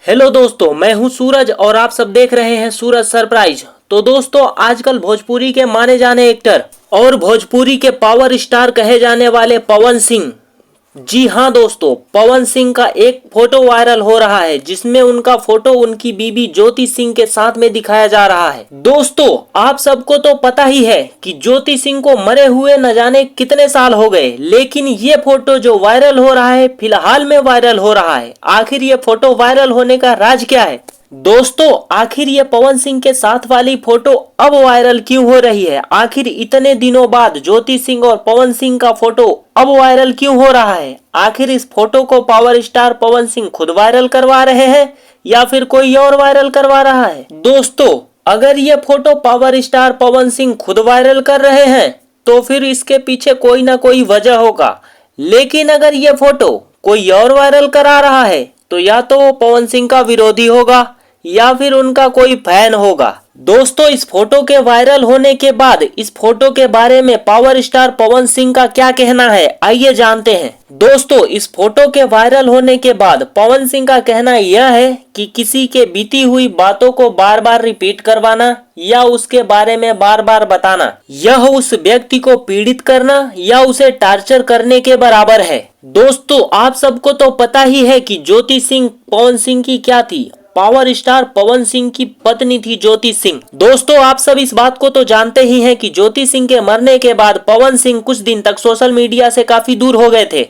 Hello दोस्तों, मैं हूं सूरज और आप सब देख रहे हैं सूरज सरप्राइज। तो दोस्तों, आजकल भोजपुरी के माने जाने एक्टर और भोजपुरी के पावर स्टार कहे जाने वाले पवन सिंह, जी हाँ दोस्तों, पवन सिंह का एक फोटो वायरल हो रहा है जिसमें उनका फोटो उनकी बीबी ज्योति सिंह के साथ में दिखाया जा रहा है। दोस्तों, आप सबको तो पता ही है कि ज्योति सिंह को मरे हुए न जाने कितने साल हो गए, लेकिन ये फोटो जो वायरल हो रहा है, फिलहाल में वायरल हो रहा है। आखिर ये फोटो वायरल होने का राज क्या है? दोस्तों, आखिर ये पवन सिंह के साथ वाली फोटो अब वायरल क्यों हो रही है? आखिर इतने दिनों बाद ज्योति सिंह और पवन सिंह का फोटो अब वायरल क्यों हो रहा है? आखिर इस फोटो को पावर स्टार पवन सिंह खुद वायरल करवा रहे हैं या फिर कोई और वायरल करवा रहा है? दोस्तों, अगर ये photo power star Pawan Singh खुद वायरल कर रहे हैं तो फिर इसके पीछे कोई ना कोई वजह होगा, लेकिन अगर ये फोटो कोई और वायरल करा रहा है तो या तो वो पवन सिंह का विरोधी होगा या फिर उनका कोई फैन होगा। दोस्तों, इस फोटो के वायरल होने के बाद इस फोटो के बारे में पावर स्टार पवन सिंह का क्या कहना है, आइए जानते हैं। दोस्तों, इस फोटो के वायरल होने के बाद पवन सिंह का कहना यह है कि किसी के बीती हुई बातों को बार बार रिपीट करवाना या उसके बारे में बार बार बताना, यह उस व्यक्ति को पीड़ित करना या उसे टार्चर करने के बराबर है। दोस्तों, आप सबको तो पता ही है कि ज्योति सिंह पवन सिंह की क्या थी, पावर स्टार पवन सिंह की पत्नी थी ज्योति सिंह। दोस्तों, आप सब इस बात को तो जानते ही हैं कि ज्योति सिंह के मरने के बाद पवन सिंह कुछ दिन तक सोशल मीडिया से काफी दूर हो गए थे।